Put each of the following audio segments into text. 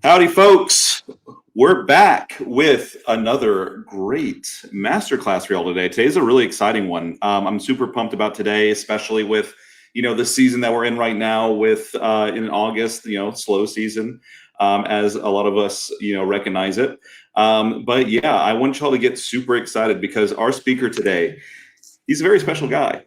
Howdy, folks. We're back with another great masterclass for y'all today. Today's a really exciting one. I'm super pumped about today, especially with the season that we're in right now. With in August, slow season, as a lot of us recognize it. But yeah, I want y'all to get super excited because our speaker today, he's a very special guy.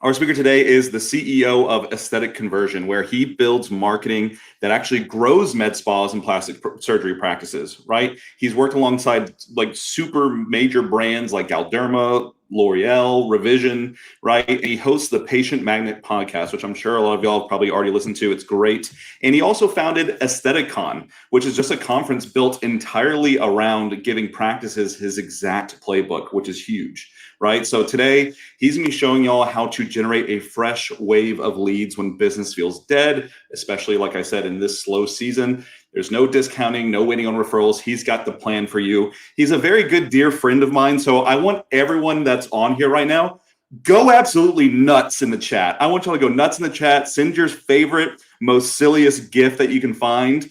Our speaker today is the CEO of Aesthetic Conversion, where he builds marketing that actually grows med spas and plastic surgery practices, right? He's worked alongside like super major brands like Galderma, L'Oreal, Revision, right? And he hosts the Patient Magnet podcast, which I'm sure a lot of y'all have probably already listened to. It's great. And he also founded AestheticCon, which is just a conference built entirely around giving practices his exact playbook, which is huge. Right. So today he's going to be showing y'all how to generate a fresh wave of leads when business feels dead, especially like I said, in this slow season. There's no discounting, no waiting on referrals. He's got the plan for you. He's a very good dear friend of mine. So I want everyone that's on here right now, go absolutely nuts in the chat. I want y'all to go nuts in the chat. Send your favorite, most silliest gift that you can find.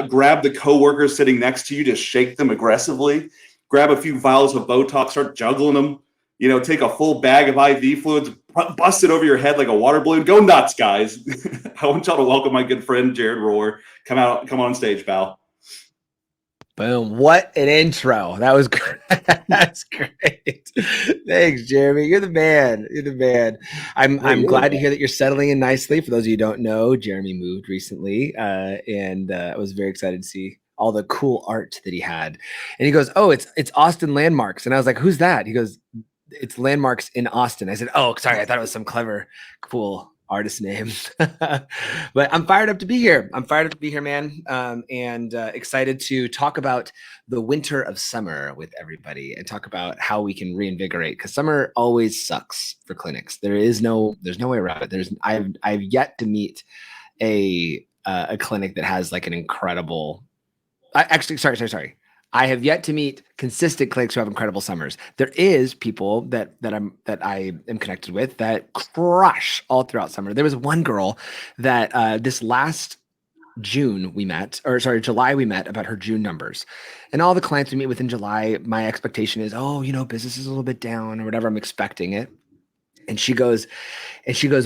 Grab the coworkers sitting next to you, just shake them aggressively. Grab a few vials of Botox, start juggling them. Take a full bag of IV fluids, bust it over your head like a water balloon. Go nuts, guys. I want y'all to welcome my good friend, Jared Rohr. Come on stage, pal. Boom. What an intro. That was great. That's great. Thanks, Jeremy. You're the man. You're the man. I'm glad to hear that you're settling in nicely. For those of you who don't know, Jeremy moved recently, and I was very excited to see all the cool art that he had. And he goes, "Oh, it's Austin Landmarks." And I was like, "Who's that?" He goes, "It's Landmarks in Austin." I said, "Oh, sorry. I thought it was some clever, cool artist name." But I'm fired up to be here. Man. And excited to talk about the winter of summer with everybody and talk about how we can reinvigorate, because summer always sucks for clinics. There's no way around it. I've yet to meet a clinic that has like an incredible, sorry. I have yet to meet consistent clinics who have incredible summers. There is people that I am connected with that crush all throughout summer. There was one girl that this last July we met about her June numbers. And all the clients we meet with in July, my expectation is, business is a little bit down or whatever. I'm expecting it. And she goes,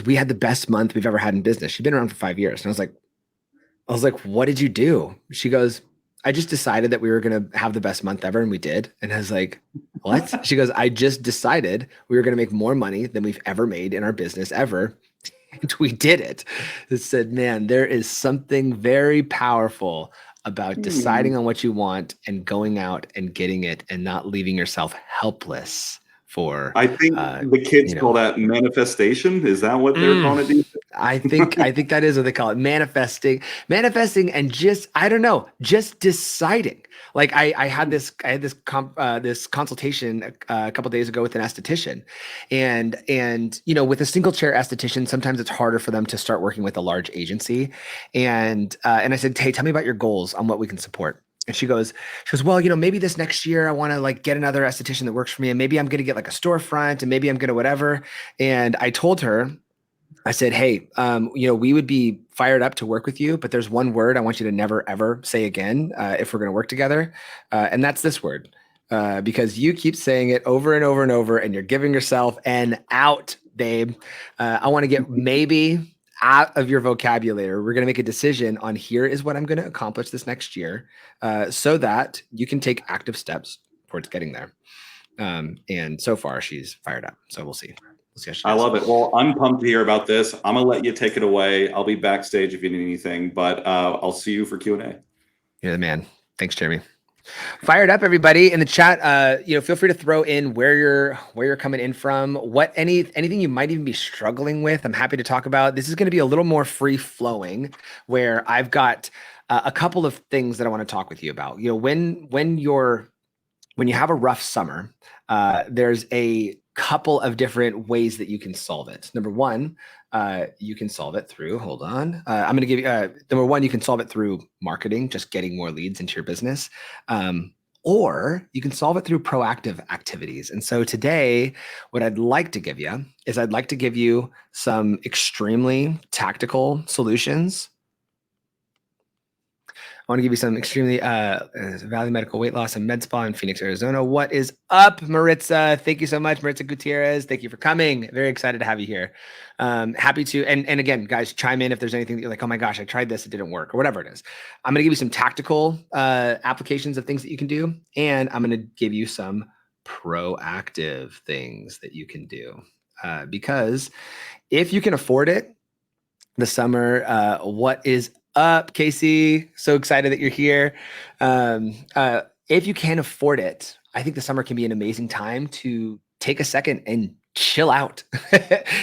"We had the best month we've ever had in business." She'd been around for 5 years. And I was like, "What did you do?" She goes, "I just decided that we were going to have the best month ever." And we did. And I was like, "What?" She goes, "I just decided we were going to make more money than we've ever made in our business ever." And we did it. It said, man, there is something very powerful about deciding on what you want and going out and getting it and not leaving yourself helpless for, I think the kids call that manifestation. Is that what they're calling it? I think that is what they call it. Manifesting and just, I don't know, just deciding. Like I had this consultation a couple of days ago with an esthetician, and with a single chair esthetician, sometimes it's harder for them to start working with a large agency. And I said, "Hey, tell me about your goals on what we can support." And she goes, "Well, maybe this next year I want to like get another esthetician that works for me. And maybe I'm going to get like a storefront, and maybe I'm going to whatever." And I told her, I said, "Hey, we would be fired up to work with you, but there's one word I want you to never, ever say again if we're going to work together. And that's this word, because you keep saying it over and over and over, and you're giving yourself an out, babe. I want to get maybe out of your vocabulary. We're going to make a decision on here is what I'm going to accomplish this next year, so that you can take active steps towards getting there." And so far she's fired up. So we'll see. I love it. Well, I'm pumped to hear about this. I'm going to let you take it away. I'll be backstage if you need anything, but I'll see you for Q&A. You're the man. Thanks, Jeremy. Fired up, everybody in the chat. Feel free to throw in where you're coming in from, anything you might even be struggling with. I'm happy to talk about. This is going to be a little more free flowing, where I've got a couple of things that I want to talk with you about. When you have a rough summer, there's a couple of different ways that you can solve it. Number one, you can solve it through, I'm going to give you, number one, you can solve it through marketing, just getting more leads into your business. Or you can solve it through proactive activities. And so today, what I'd like to give you is some extremely tactical solutions want to give you some extremely Valley Medical Weight Loss and Med Spa in Phoenix, Arizona. What is up, Maritza? Thank you so much, Maritza Gutierrez. Thank you for coming. Very excited to have you here. Happy to, and again, guys, chime in if there's anything that you're like, oh my gosh, I tried this, it didn't work, or whatever it is. I'm going to give you some tactical applications of things that you can do, and I'm going to give you some proactive things that you can do. Because if you can afford it, the summer, what is up, Casey? So excited that you're here. If you can afford it, I think the summer can be an amazing time to take a second and chill out.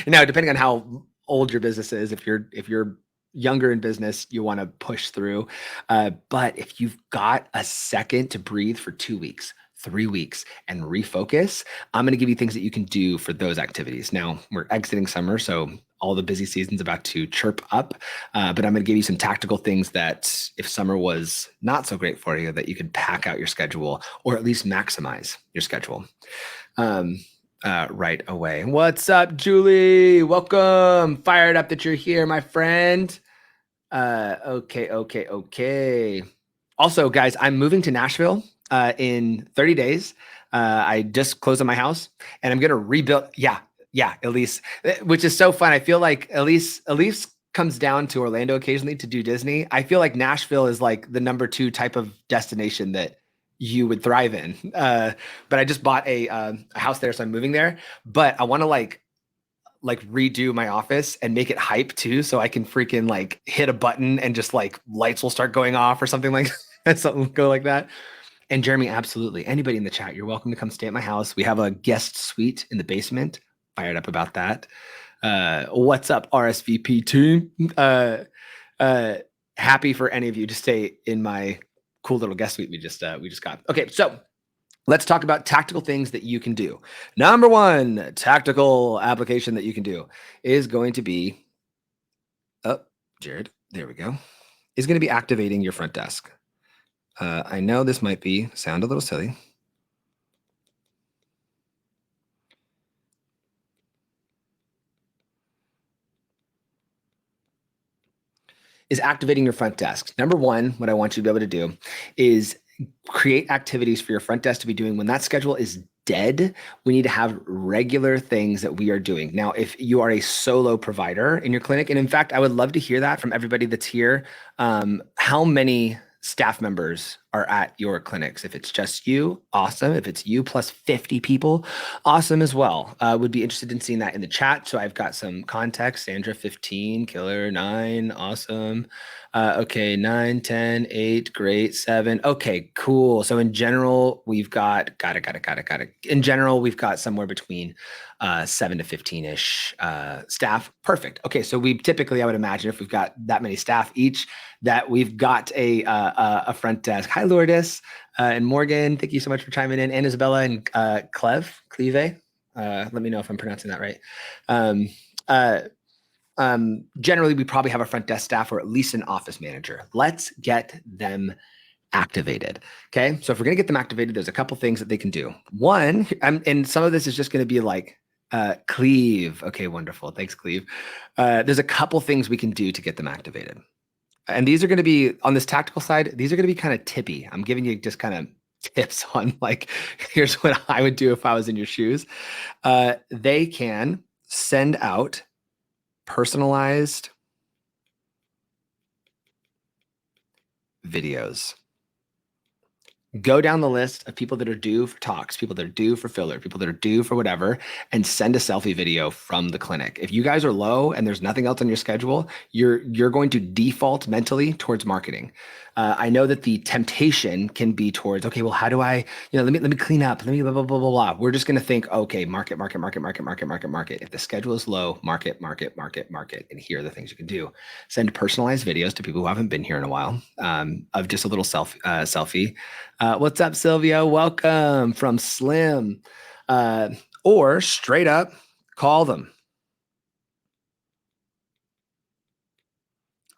Now, depending on how old your business is, if you're younger in business, you want to push through. But if you've got a second to breathe for 2 weeks, 3 weeks, and refocus, I'm going to give you things that you can do for those activities. Now, we're exiting summer, so all the busy season's about to chirp up, but I'm going to give you some tactical things that if summer was not so great for you, that you could pack out your schedule or at least maximize your schedule right away. What's up, Julie? Welcome. Fired up that you're here, my friend. Okay. Also, guys, I'm moving to Nashville in 30 days. I just closed on my house and I'm going to rebuild. Yeah, Elise, which is so fun. I feel like Elise comes down to Orlando occasionally to do Disney. I feel like Nashville is like the number 2 type of destination that you would thrive in. But I just bought a house there, so I'm moving there. But I want to like redo my office and make it hype too, so I can freaking like hit a button and just like lights will start going off or something like that. Something go like that. And Jeremy, absolutely. Anybody in the chat, you're welcome to come stay at my house. We have a guest suite in the basement. Fired up about that. What's up, RSVP team? Happy for any of you to stay in my cool little guest suite we just got. Okay, so let's talk about tactical things that you can do. Number 1 tactical application that you can do is going to be, Jared, there we go, is going to be activating your front desk. I know this might sound a little silly. Is activating your front desk. Number 1, what I want you to be able to do is create activities for your front desk to be doing when that schedule is dead. We need to have regular things that we are doing. Now, if you are a solo provider in your clinic, and in fact, I would love to hear that from everybody that's here. How many staff members are at your clinics? If it's just you, awesome. If it's you plus 50 people, awesome as well. Would be interested in seeing that in the chat. So I've got some context. Sandra, 15, Killer, 9, awesome. Okay, 9, 10, 8, great, 7. Okay, cool. So in general, we've got it. In general, we've got somewhere between 7 to 15-ish staff. Perfect. Okay, so we typically, I would imagine, if we've got that many staff each, that we've got a front desk. Hi, Lourdes and Morgan. Thank you so much for chiming in. And Isabella and Cleve. Let me know if I'm pronouncing that right. Generally, we probably have a front desk staff or at least an office manager. Let's get them activated. Okay. So if we're going to get them activated, there's a couple things that they can do. One, and some of this is just going to be like, Cleve. Okay, wonderful. Thanks, Cleve. There's a couple things we can do to get them activated. And these are going to be on this tactical side. These are going to be kind of tippy. I'm giving you just kind of tips on like, here's what I would do if I was in your shoes. They can send out personalized videos. Go down the list of people that are due for talks, people that are due for filler, people that are due for whatever, and send a selfie video from the clinic. If you guys are low and there's nothing else on your schedule, you're going to default mentally towards marketing. I know that the temptation can be towards, okay, well, how do I, let me clean up, let me blah, blah, blah, blah, blah. We're just going to think, okay, market. If the schedule is low, market. And here are the things you can do. Send personalized videos to people who haven't been here in a while of just a little selfie. What's up, Sylvia? Welcome from Slim. Or straight up call them.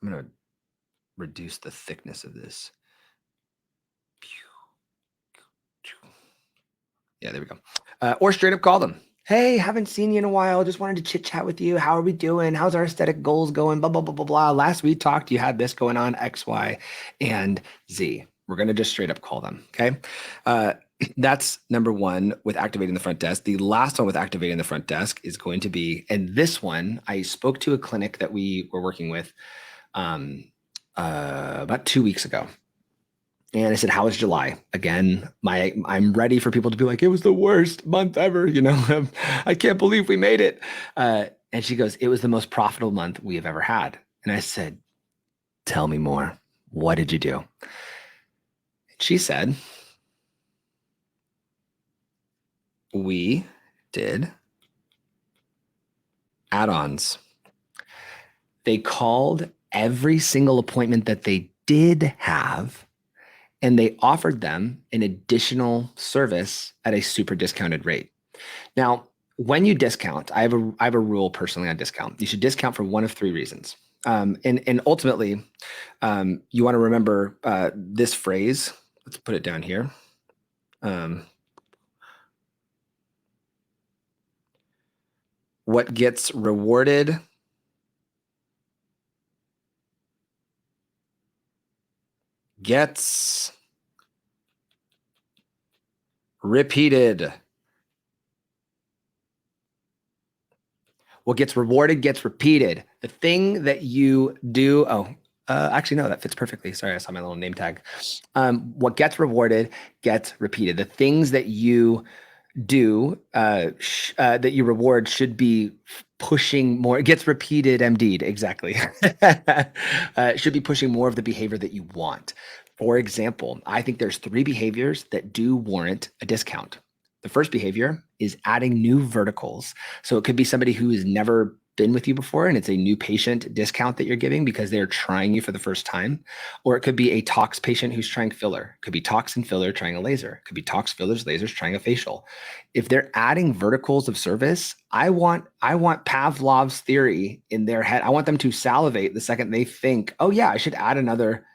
I'm going to reduce the thickness of this. Yeah, there we go. Or straight up call them. Hey, haven't seen you in a while. Just wanted to chit chat with you. How are we doing? How's our aesthetic goals going? Blah, blah, blah, blah, blah. Last we talked, you had this going on, X, Y, and Z. We're going to just straight up call them. Okay. Uh, that's number one with activating the front desk. The last one with activating the front desk is going to be, and this one, I spoke to a clinic that we were working with about 2 weeks ago. And I said, "How was July?" Again, I'm ready for people to be like, "It was the worst month ever." I can't believe we made it. And she goes, "It was the most profitable month we have ever had." And I said, "Tell me more. What did you do?" She said, "We did add-ons." They called every single appointment that they did have, and they offered them an additional service at a super discounted rate. Now, when you discount, I have a rule personally on discount. You should discount for one of three reasons. And ultimately, you want to remember this phrase. Let's put it down here. What gets rewarded gets repeated. What gets rewarded gets repeated. The thing that you do, actually, no, that fits perfectly. Sorry, I saw my little name tag. What gets rewarded gets repeated. The things that you do that you reward should be pushing more. It gets repeated, MD'd, exactly. Should be pushing more of the behavior that you want. For example, I think there's three behaviors that do warrant a discount. The first behavior is adding new verticals. So it could be somebody who has never been with you before and it's a new patient discount that you're giving because they're trying you for the first time. Or it could be a tox patient who's trying filler. It could be tox and filler trying a laser. It could be tox, fillers, lasers trying a facial. If they're adding verticals of service, I want Pavlov's theory in their head. I want them to salivate the second they think, "Oh yeah, I should add another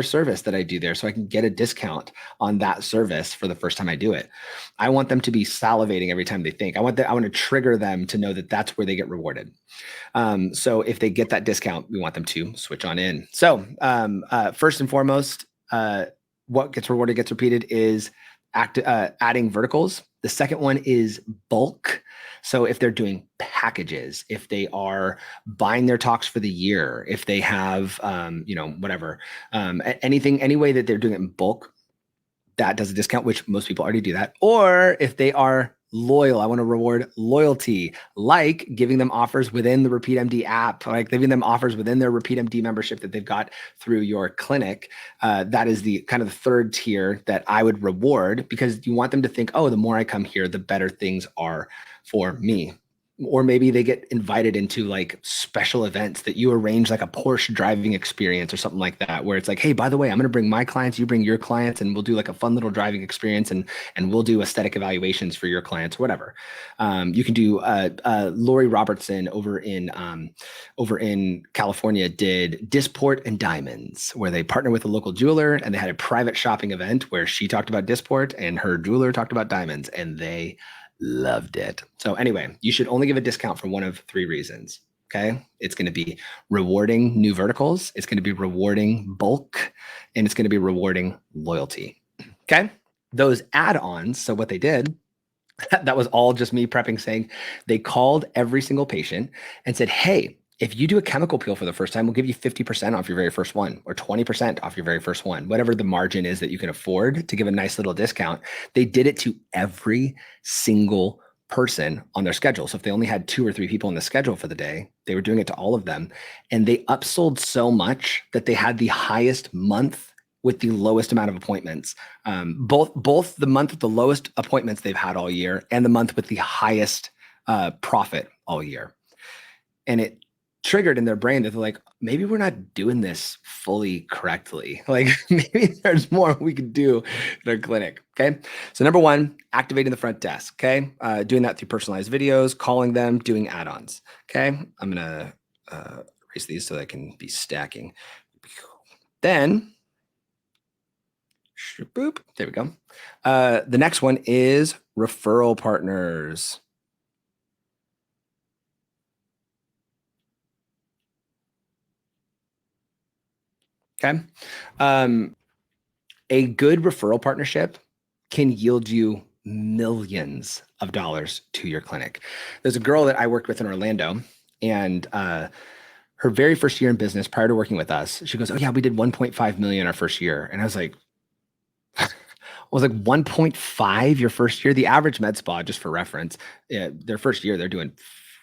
service that I do there so I can get a discount on that service for the first time I do it." I want them to be salivating every time they think. I want to trigger them to know that that's where they get rewarded. So if they get that discount, we want them to switch on in. So first and foremost, what gets rewarded gets repeated is adding verticals. The second one is bulk. So if they're doing packages, if they are buying their talks for the year, if they have, whatever, any way that they're doing it in bulk, that does a discount, which most people already do that. Or if they are loyal, I want to reward loyalty, like giving them offers within the Repeat MD app, like giving them offers within their Repeat MD membership that they've got through your clinic. That is the kind of the third tier that I would reward because you want them to think, "Oh, the more I come here, the better things are for me." Or maybe they get invited into like special events that you arrange, like a Porsche driving experience or something like that, where it's like, "Hey, by the way, I'm going to bring my clients, you bring your clients, and we'll do like a fun little driving experience, and we'll do aesthetic evaluations for your clients, whatever." You can do. Lori Robertson over in California did Disport and Diamonds, where they partner with a local jeweler, and they had a private shopping event where she talked about Disport and her jeweler talked about diamonds, and they loved it. So anyway, you should only give a discount for one of three reasons. Okay. It's going to be rewarding new verticals. It's going to be rewarding bulk, and it's going to be rewarding loyalty. Okay. Those add-ons. So what they did, that was all just me prepping, saying they called every single patient and said, "Hey, if you do a chemical peel for the first time, we'll give you 50% off your very first one or 20% off your very first one," whatever the margin is that you can afford to give a nice little discount. They did it to every single person on their schedule. So if they only had 2 or 3 people in the schedule for the day, they were doing it to all of them. And they upsold so much that they had the highest month with the lowest amount of appointments. Both the month with the lowest appointments they've had all year and the month with the highest profit all year. And it triggered in their brain that they're like, "Maybe we're not doing this fully correctly. Like maybe there's more we could do in our clinic." Okay. So number one, activating the front desk. Okay. Doing that through personalized videos, calling them, doing add-ons. Okay. I'm going to erase these so that I can be stacking. Then, boop, there we go. The next one is referral partners. Okay. A good referral partnership can yield you millions of dollars to your clinic. There's a girl that I worked with in Orlando, and her very first year in business, prior to working with us, she goes, "Oh yeah, we did 1.5 million our first year," and I was like, 1.5 your first year? The average med spa, just for reference, their first year they're doing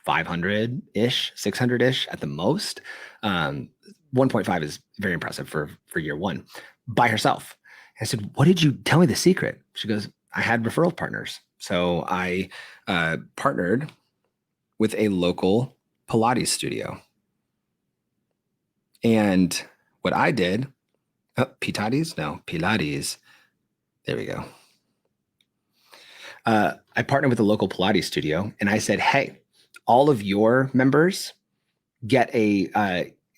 500 ish, 600 ish at the most. 1.5 is very impressive for year one by herself. I said, "What did you tell me the secret?" She goes, "I had referral partners." So I partnered with a local Pilates studio. And what I did, Pilates? No, Pilates. There we go. I partnered with a local Pilates studio, and I said, "Hey, all of your members get a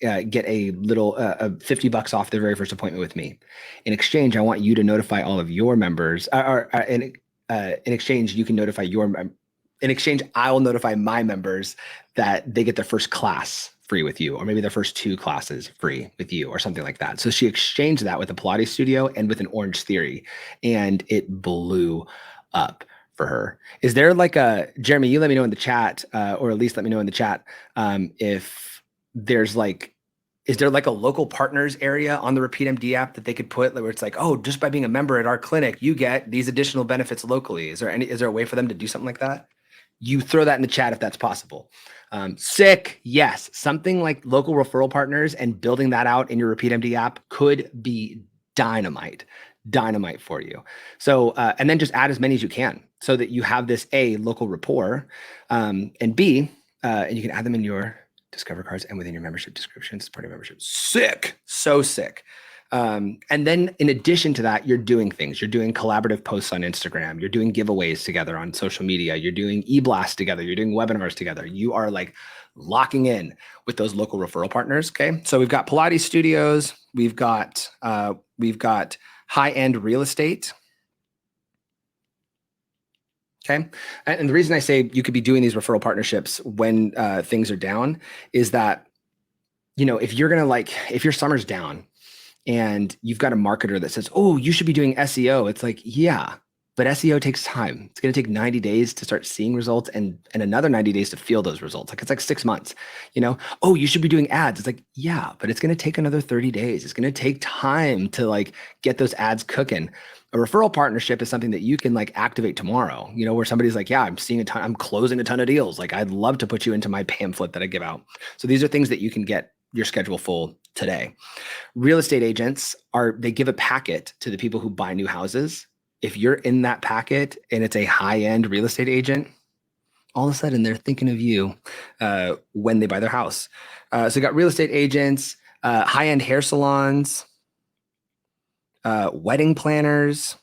little $50 off their very first appointment with me. In exchange, I want you to notify all of your members. In exchange, you can notify in exchange, I will notify my members that they get their first class free with you, or maybe their first 2 classes free with you, or something like that." So she exchanged that with a Pilates studio and with an Orange Theory, and it blew up for her. Is there like Jeremy, you let me know in the chat, or at least let me know in the chat, if there's like, is there like a local partners area on the Repeat MD app that they could put where it's like, "Oh, just by being a member at our clinic, you get these additional benefits locally." Is there a way for them to do something like that? You throw that in the chat if that's possible. Sick. Yes. Something like local referral partners and building that out in your Repeat MD app could be dynamite for you. So, and then just add as many as you can so that you have this A, local rapport, and B, and you can add them in your Discover cards and within your membership descriptions, part of membership. Sick. So sick. And then in addition to that, you're doing things. You're doing collaborative posts on Instagram. You're doing giveaways together on social media. You're doing e-blasts together. You're doing webinars together. You are like locking in with those local referral partners. Okay. So we've got Pilates studios. We've got high-end real estate. Okay. And the reason I say you could be doing these referral partnerships when things are down is that, if your summer's down and you've got a marketer that says, "Oh, you should be doing SEO." It's like, yeah, but SEO takes time. It's going to take 90 days to start seeing results and another 90 days to feel those results. It's like 6 months, "Oh, you should be doing ads." It's like, yeah, but it's going to take another 30 days. It's going to take time to get those ads cooking. A referral partnership is something that you can activate tomorrow, where somebody's like, "Yeah, I'm closing a ton of deals. I'd love to put you into my pamphlet that I give out." So these are things that you can get your schedule full today. Real estate agents they give a packet to the people who buy new houses. If you're in that packet and it's a high-end real estate agent, all of a sudden they're thinking of you when they buy their house. So you got real estate agents, high-end hair salons, wedding planners.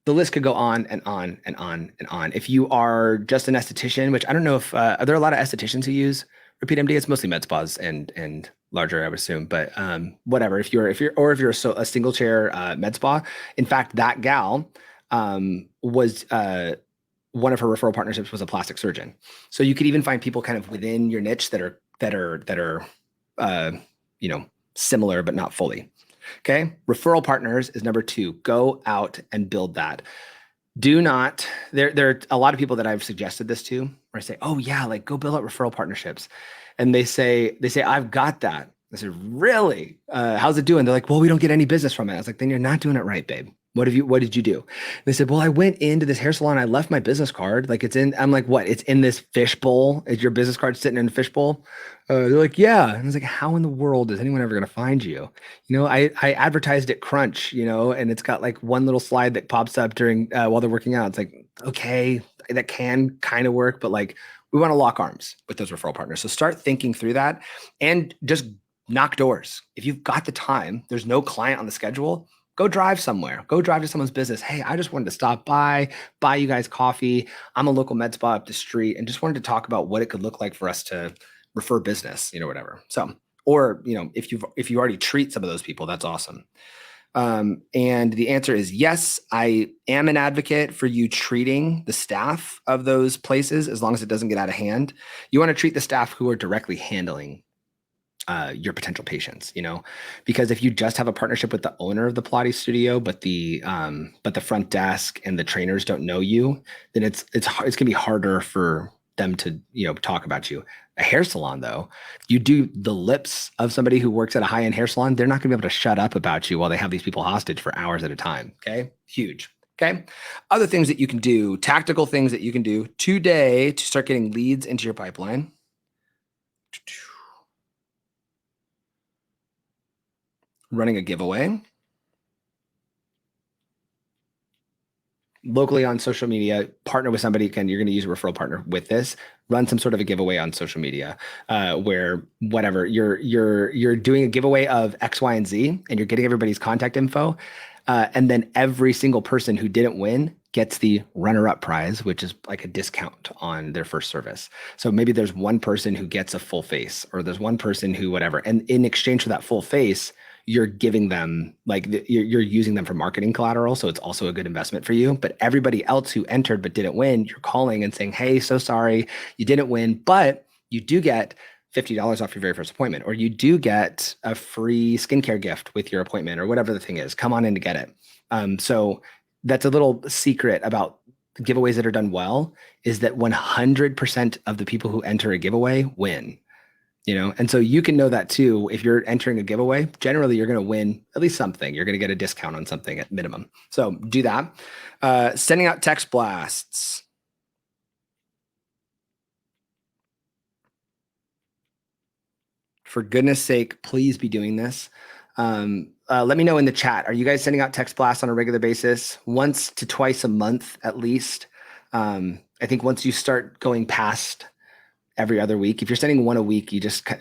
The list could go on and on and on and on. If you are just an esthetician, which I don't know if are there a lot of estheticians who use Repeat MD? It's mostly med spas and larger, I would assume. But whatever. If you're a single chair med spa, in fact, that gal was one of her referral partnerships was a plastic surgeon. So you could even find people kind of within your niche that are similar but not fully. Okay. Referral partners is number 2. Go out and build that. Do not, there are a lot of people that I've suggested this to, where I say, "Oh yeah, go build out referral partnerships." And they say, "I've got that." I said, "Really? How's it doing?" They're like, "Well, we don't get any business from it." I was like, "Then you're not doing it right, babe. What did you do?" They said, "Well, I went into this hair salon. I left my business card. I'm like, "What? It's in this fishbowl? Is your business card sitting in a fishbowl?" They're like, "Yeah." And I was like, "How in the world is anyone ever going to find you?" I advertised at Crunch, and it's got one little slide that pops up during while they're working out. It's like, okay, that can kind of work, but we want to lock arms with those referral partners. So start thinking through that and just knock doors. If you've got the time, there's no client on the schedule, go drive somewhere. Go drive to someone's business. "Hey, I just wanted to stop by, buy you guys coffee. I'm a local med spa up the street and just wanted to talk about what it could look like for us to refer business, whatever." So, or, if you already treat some of those people, that's awesome. And the answer is yes. I am an advocate for you treating the staff of those places as long as it doesn't get out of hand. You want to treat the staff who are directly handling your potential patients, because if you just have a partnership with the owner of the Pilates studio, but the front desk and the trainers don't know you, then it's gonna be harder for them to talk about you. A hair salon, though, you do the lips of somebody who works at a high-end hair salon, they're not gonna be able to shut up about you while they have these people hostage for hours at a time. Okay, huge. Okay, other things that you can do, tactical things that you can do today to start getting leads into your pipeline. Running a giveaway locally on social media, partner with somebody. Again, you're going to use a referral partner with this. Run some sort of a giveaway on social media, where whatever you're doing a giveaway of X, Y, and Z, and you're getting everybody's contact info, and then every single person who didn't win gets the runner-up prize, which is like a discount on their first service. So maybe there's one person who gets a full face, or there's one person who whatever, and in exchange for that full face, you're giving them you're using them for marketing collateral. So it's also a good investment for you. But everybody else who entered but didn't win, you're calling and saying, hey, so sorry, you didn't win, but you do get $50 off your very first appointment, or you do get a free skincare gift with your appointment, or whatever the thing is. Come on in to get it. So that's a little secret about giveaways that are done well, is that 100% of the people who enter a giveaway win. And so you can know that too. If you're entering a giveaway, generally you're going to win at least something. You're going to get a discount on something at minimum. So do that. Sending out text blasts. For goodness sake, please be doing this. Let me know in the chat. Are you guys sending out text blasts on a regular basis, once to twice a month at least? I think once you start going past every other week, if you're sending one a week,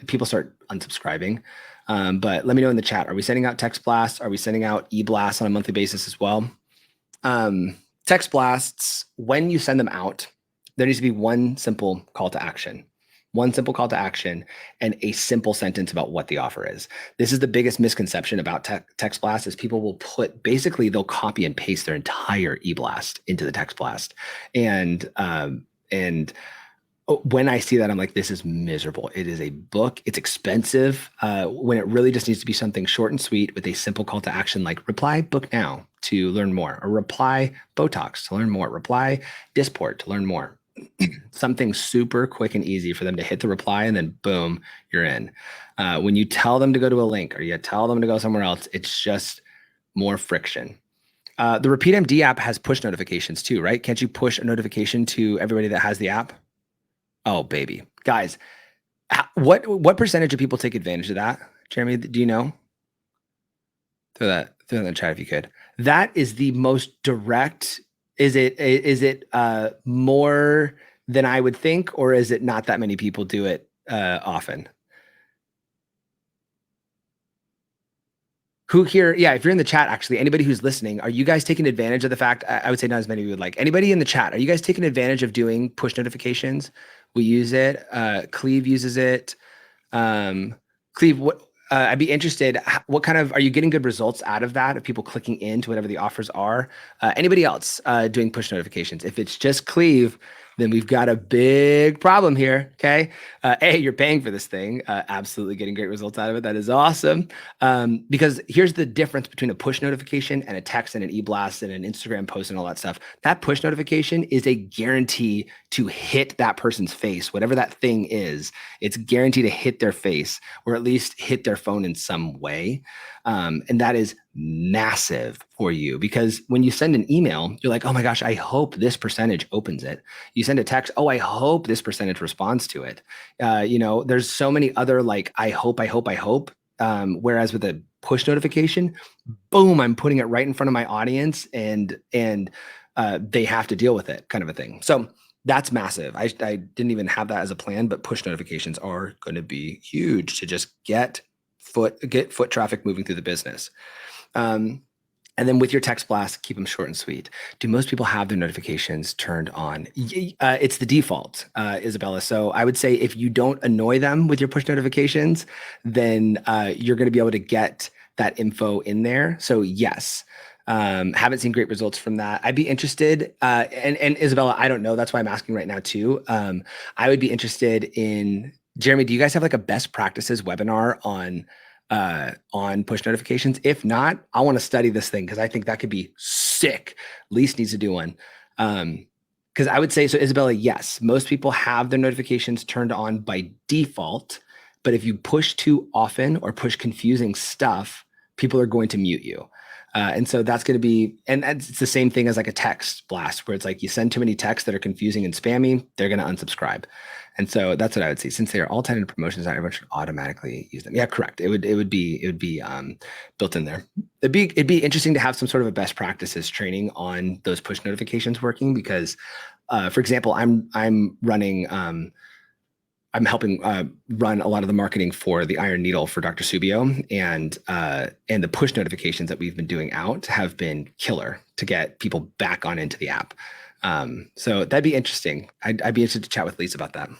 people start unsubscribing. But let me know in the chat. Are we sending out text blasts? Are we sending out e-blasts on a monthly basis as well? Text blasts, when you send them out, there needs to be one simple call to action. One simple call to action and a simple sentence about what the offer is. This is the biggest misconception about text blast, is people will they'll copy and paste their entire e-blast into the text blast. And when I see that, I'm like, this is miserable. It is a book. It's expensive, when it really just needs to be something short and sweet with a simple call to action, like reply book now to learn more, or reply Botox to learn more, reply Dysport to learn more. Something super quick and easy for them to hit the reply, and then boom, you're in. When you tell them to go to a link, or you tell them to go somewhere else, it's just more friction. The Repeat MD app has push notifications too, right? Can't you push a notification to everybody that has the app? Oh, baby. Guys, what percentage of people take advantage of that? Jeremy, do you know? Throw that in the chat if you could. That is the most direct. Is it more than I would think, or is it not that many people do it often? Who here? Yeah, if you're in the chat, actually, anybody who's listening, are you guys taking advantage of the fact? I would say not as many would like. Anybody in the chat, are you guys taking advantage of doing push notifications? We use it. Cleve uses it. Cleve, what? I'd be interested. What kind of, are you getting good results out of that? Of people clicking into whatever the offers are? Anybody else doing push notifications? If it's just Cleve, then we've got a big problem here. Okay. You're paying for this thing. Absolutely getting great results out of it. That is awesome. Because here's the difference between a push notification and a text and an e-blast and an Instagram post and all that stuff. That push notification is a guarantee to hit that person's face, whatever that thing is. It's guaranteed to hit their face, or at least hit their phone in some way. And that is massive for you, because when you send an email, you're like, oh my gosh, I hope this percentage opens it. You send a text, oh, I hope this percentage responds to it. There's so many other like, I hope. Whereas with a push notification, boom, I'm putting it right in front of my audience, and they have to deal with it, kind of a thing. So that's massive. I didn't even have that as a plan, but push notifications are going to be huge to just get foot traffic moving through the business. And then with your text blast, keep them short and sweet. Do most people have their notifications turned on? It's the default, Isabella. So I would say if you don't annoy them with your push notifications, then you're going to be able to get that info in there. So yes, haven't seen great results from that. I'd be interested, and Isabella, I don't know. That's why I'm asking right now too. I would be interested in, Jeremy, do you guys have like a best practices webinar on push notifications? If not, I want to study this thing because I think that could be sick. Least needs to do one. Because I would say, so Isabella, yes, most people have their notifications turned on by default, but if you push too often or push confusing stuff, people are going to mute you. And so that's going to be, and it's the same thing as like a text blast where it's like you send too many texts that are confusing and spammy, they're going to unsubscribe. And so that's what I would say. Since they are all tied into promotions, not everyone should automatically use them. Yeah, correct. It would be built in there. It'd be interesting to have some sort of a best practices training on those push notifications working because, for example, I'm running. I'm helping run a lot of the marketing for the Iron Needle for Dr. Subio, and the push notifications that we've been doing out have been killer to get people back on into the app. So that'd be interesting. I'd be interested to chat with Lisa about that.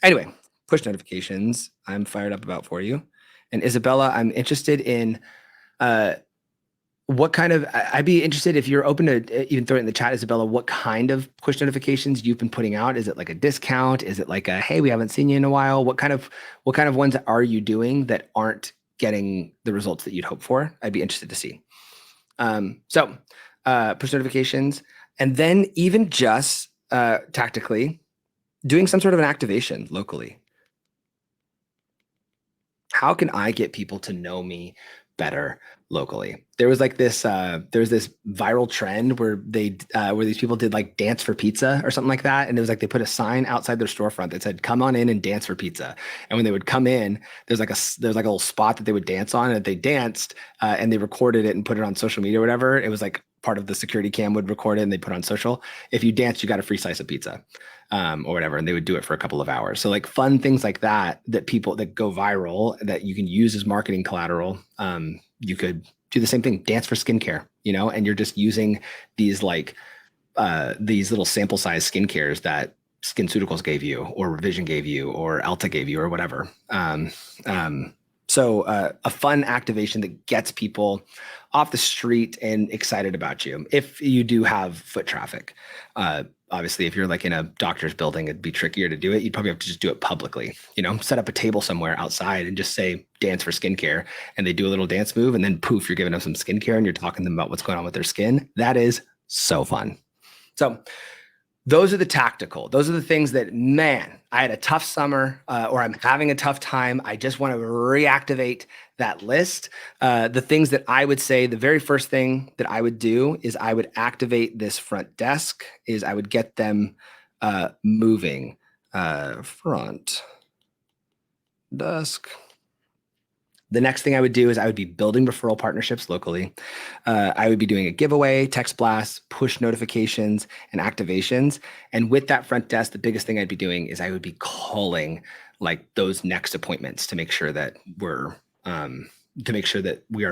Anyway, push notifications, I'm fired up about for you. And Isabella, I'm interested in what kind of, I'd be interested if you're open to even throw it in the chat, Isabella, what kind of push notifications you've been putting out? Is it like a discount? Is it like a, hey, we haven't seen you in a while? What kind of ones are you doing that aren't getting the results that you'd hope for? I'd be interested to see. So push notifications, and then even just tactically doing some sort of an activation locally. How can I get people to know me better locally? There was like this, there's this viral trend where where these people did like dance for pizza or something like that. And it was like, they put a sign outside their storefront that said, come on in and dance for pizza. And when they would come in, there's like a little spot that they would dance on, and they danced and they recorded it and put it on social media or whatever. It was like part of the security cam would record it and they put on social. If you danced, you got a free slice of pizza. Or whatever, and they would do it for a couple of hours. So like fun things like that people that go viral that you can use as marketing collateral. You could do the same thing, dance for skincare, and you're just using these like these little sample size skincares that SkinCeuticals gave you, or Revision gave you, or Alta gave you, or whatever. So a fun activation that gets people off the street and excited about you. If you do have foot traffic, obviously, if you're like in a doctor's building, it'd be trickier to do it. You'd probably have to just do it publicly, set up a table somewhere outside and just say dance for skincare. And they do a little dance move, and then poof, you're giving them some skincare and you're talking to them about what's going on with their skin. That is so fun. So those are the tactical. Those are the things that, man, I had a tough summer or I'm having a tough time. I just want to reactivate that list. The things that I would say, the very first thing that I would do is I would activate this front desk, is I would get them moving. Front desk. The next thing I would do is I would be building referral partnerships locally. I would be doing a giveaway, text blasts, push notifications, and activations. And with that front desk, the biggest thing I'd be doing is I would be calling like those next appointments to make sure that we are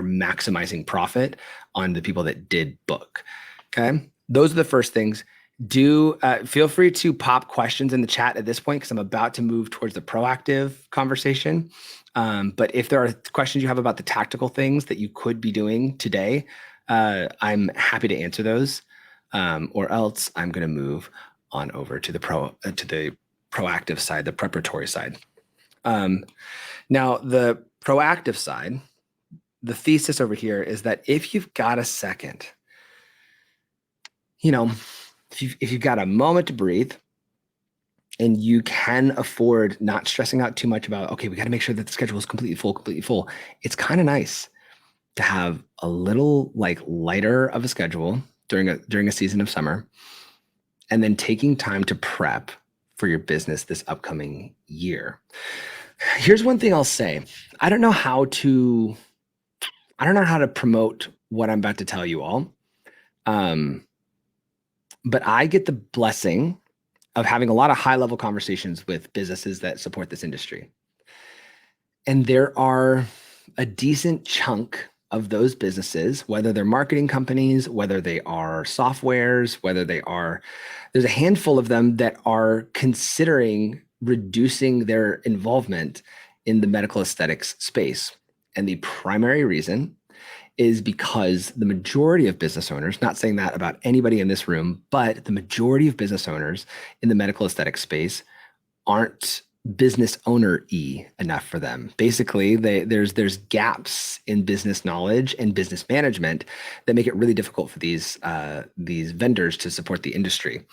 maximizing profit on the people that did book. Okay, those are the first things. Feel free to pop questions in the chat at this point, because I'm about to move towards the proactive conversation. But if there are questions you have about the tactical things that you could be doing today, I'm happy to answer those. Or else I'm going to move on over to the proactive side, the preparatory side. Now, the proactive side, the thesis over here is that if you've got a second, if you've got a moment to breathe, and you can afford not stressing out too much about, okay, we got to make sure that the schedule is completely full. It's kind of nice to have a little like lighter of a schedule during a season of summer, and then taking time to prep for your business this upcoming year. Here's one thing I'll say. I don't know how to promote what I'm about to tell you all. But I get the blessing of having a lot of high-level conversations with businesses that support this industry. And there are a decent chunk of those businesses, whether they're marketing companies, whether they are softwares, there's a handful of them that are considering reducing their involvement in the medical aesthetics space. And the primary reason is because the majority of business owners, not saying that about anybody in this room, but the majority of business owners in the medical aesthetic space aren't business owner-y enough for them. Basically, there's gaps in business knowledge and business management that make it really difficult for these vendors to support the industry.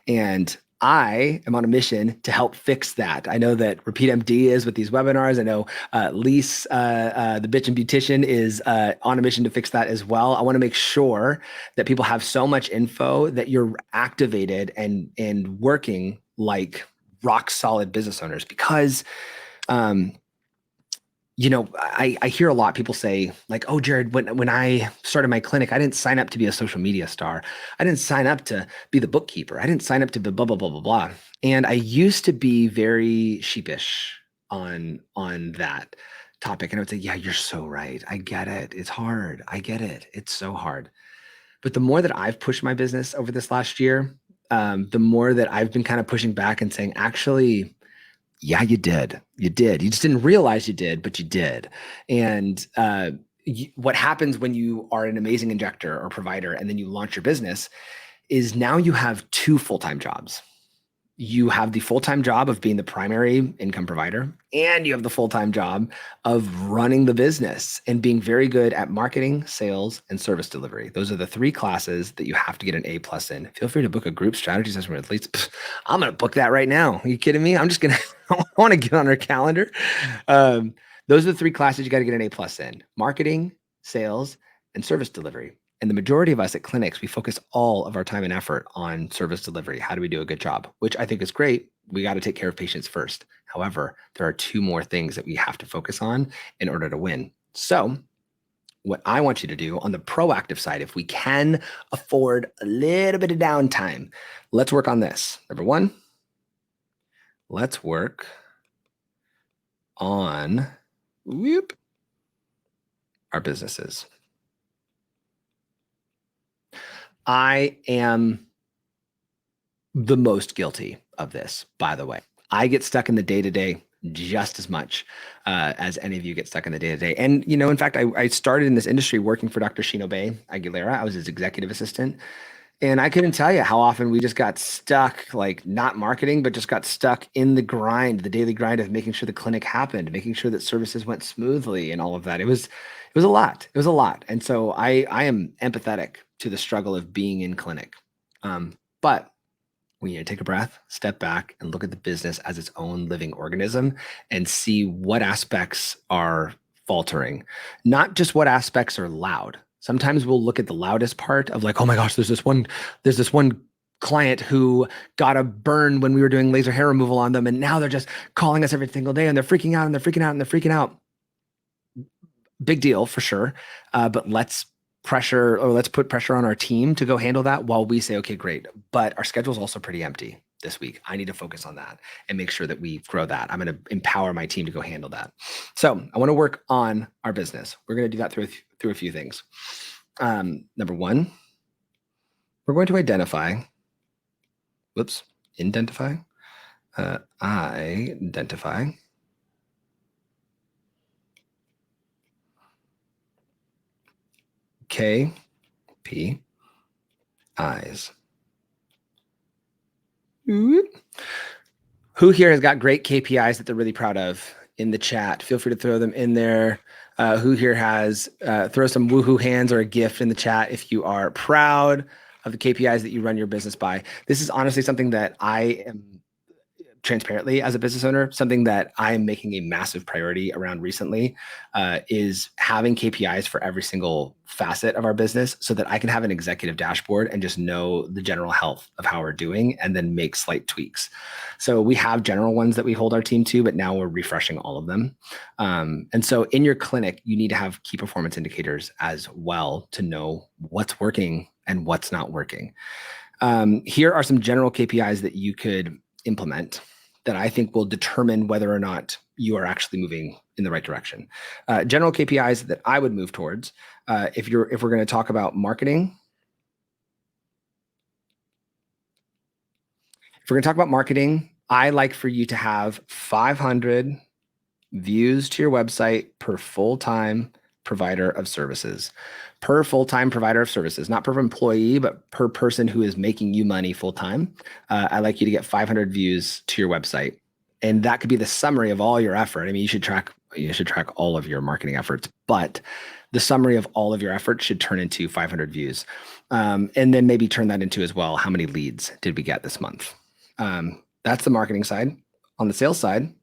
And I am on a mission to help fix that. I know that Repeat MD is with these webinars. I know Lise, the bitch and beautician, is on a mission to fix that as well. I want to make sure that people have so much info that you're activated and working like rock solid business owners, because I hear a lot people say like, oh, Jared, when I started my clinic, I didn't sign up to be a social media star. I didn't sign up to be the bookkeeper. I didn't sign up to be blah, blah, blah, blah, blah. And I used to be very sheepish on that topic. And I would say, yeah, you're so right. I get it. It's hard. I get it. It's so hard. But the more that I've pushed my business over this last year, the more that I've been kind of pushing back and saying, actually, yeah, you did. You did. You just didn't realize you did, but you did. And what happens when you are an amazing injector or provider and then you launch your business is now you have two full-time jobs. You have the full-time job of being the primary income provider, and you have the full-time job of running the business and being very good at marketing, sales, and service delivery. Those are the three classes that you have to get an A+ in. Feel free to book a group strategy session with Lisa. I'm going to book that right now. Are you kidding me? I'm just going to, I want to get on her calendar. Those are the three classes you got to get an A+ in: marketing, sales, and service delivery. And the majority of us at clinics, we focus all of our time and effort on service delivery. How do we do a good job? Which I think is great. We got to take care of patients first. However, there are two more things that we have to focus on in order to win. So what I want you to do on the proactive side, if we can afford a little bit of downtime, let's work on this. Number one, let's work on our businesses. I am the most guilty of this, by the way. I get stuck in the day-to-day just as much as any of you get stuck in the day-to-day. And, in fact, I started in this industry working for Dr. Shino Bay Aguilera. I was his executive assistant. And I couldn't tell you how often we just got stuck, like not marketing, but just got stuck in the grind, the daily grind of making sure the clinic happened, making sure that services went smoothly and all of that. It was a lot. It was a lot. And so I am empathetic to the struggle of being in clinic. But we need to take a breath, step back, and look at the business as its own living organism and see what aspects are faltering, not just what aspects are loud. Sometimes we'll look at the loudest part of like, oh my gosh, there's this one client who got a burn when we were doing laser hair removal on them. And now they're just calling us every single day and they're freaking out and they're freaking out and they're freaking out. Big deal for sure. But let's put pressure on our team to go handle that while we say, okay, great. But our schedule is also pretty empty this week. I need to focus on that and make sure that we grow that. I'm going to empower my team to go handle that. So I want to work on our business. We're going to do that through a few things. Number one, we're going to identify KPIs. Who here has got great KPIs that they're really proud of in the chat? Feel free to throw them in there. Who here has, throw some woohoo hands or a gift in the chat if you are proud of the KPIs that you run your business by. This is honestly something that I am transparently as a business owner, something that I am making a massive priority around recently is having KPIs for every single facet of our business so that I can have an executive dashboard and just know the general health of how we're doing and then make slight tweaks. So we have general ones that we hold our team to, but now we're refreshing all of them. And so in your clinic, you need to have key performance indicators as well to know what's working and what's not working. Here are some general KPIs that you could implement that I think will determine whether or not you are actually moving in the right direction. General KPIs that I would move towards, if we're going to talk about marketing. If we're going to talk about marketing, I like for you to have 500 views to your website per full-time provider of services. Per full-time provider of services, not per employee, but per person who is making you money full-time. I'd like you to get 500 views to your website. And that could be the summary of all your effort. I mean, you should track all of your marketing efforts, but the summary of all of your efforts should turn into 500 views. And then maybe turn that into as well, how many leads did we get this month? That's the marketing side. On the sales side,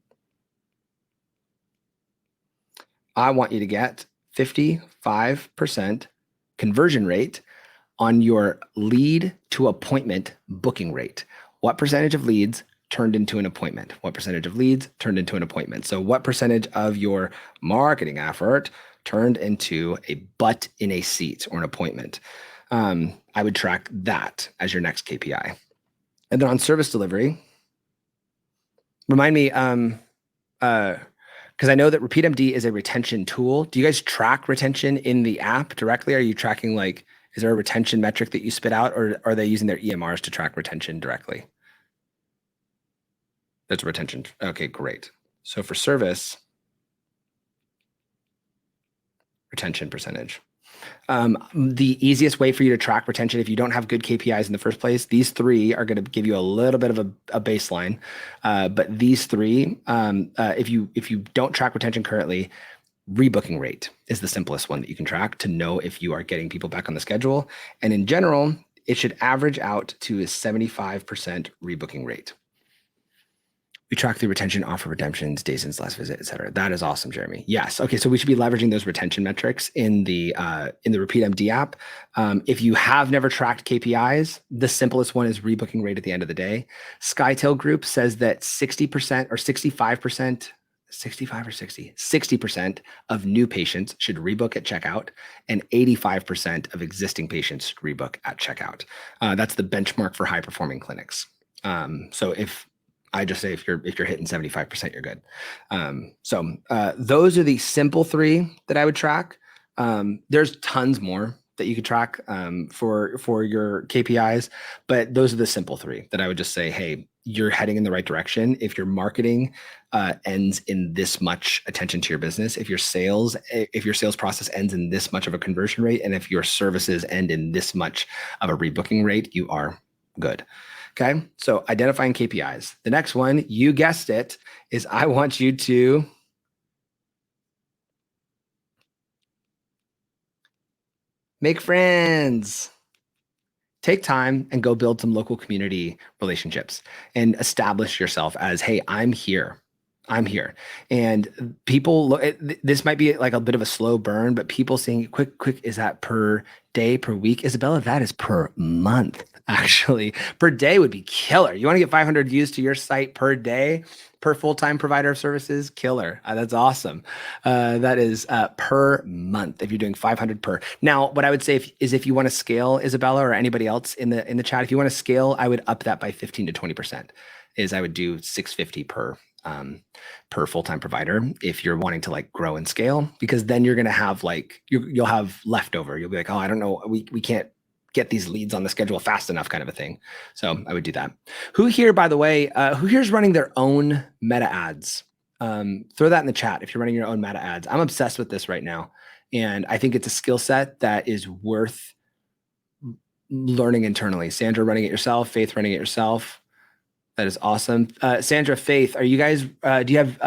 I want you to get 55% conversion rate on your lead to appointment booking rate. What percentage of leads turned into an appointment? What percentage of leads turned into an appointment? So what percentage of your marketing effort turned into a butt in a seat or an appointment? I would track that as your next KPI. And then on service delivery, remind me, because I know that RepeatMD is a retention tool. Do you guys track retention in the app directly? Are you tracking, like, is there a retention metric that you spit out, or are they using their EMRs to track retention directly? That's retention. Okay, great. So for service, retention percentage. The easiest way for you to track retention, if you don't have good KPIs in the first place, these three are going to give you a little bit of a baseline. But these three, if you don't track retention currently, rebooking rate is the simplest one that you can track to know if you are getting people back on the schedule. And in general, it should average out to a 75% rebooking rate. We track the retention, offer redemptions, days since last visit, et cetera. That is awesome, Jeremy. Yes. Okay. So we should be leveraging those retention metrics in the RepeatMD app. If you have never tracked KPIs, the simplest one is rebooking rate at the end of the day. SkyTail Group says that 60% or 65%, 65 or 60% of new patients should rebook at checkout, and 85% of existing patients should rebook at checkout. That's the benchmark for high performing clinics. So I just say if you're hitting 75%, you're good. Those are the simple three that I would track. There's tons more that you could track for your KPIs, but those are the simple three that I would just say, hey, you're heading in the right direction. If your marketing ends in this much attention to your business, if your sales process ends in this much of a conversion rate, and if your services end in this much of a rebooking rate, you are good. Okay, so identifying KPIs. The next one, you guessed it, is I want you to make friends. Take time and go build some local community relationships and establish yourself as, hey, I'm here. I'm here. And people look at this, might be like a bit of a slow burn, but people saying quick, is that per day, per week? Isabella, that is per month. Actually, per day would be killer. You want to get 500 views to your site per day, per full-time provider of services? Killer. That's awesome. That is per month if you're doing 500 per. Now, what I would say is if you want to scale, Isabella, or anybody else in the chat, if you want to scale, I would up that by 15 to 20%. I would do 650 per full-time provider if you're wanting to like grow and scale, because then you're going to have like, you'll have leftover. You'll be like, oh, I don't know. We can't get these leads on the schedule fast enough, kind of a thing. So I would do that. Who here, by the way, who here is running their own meta ads? Throw that in the chat if you're running your own meta ads. I'm obsessed with this right now. And I think it's a skill set that is worth learning internally. Sandra running it yourself, Faith running it yourself. That is awesome. Sandra, Faith, are you guys, do you have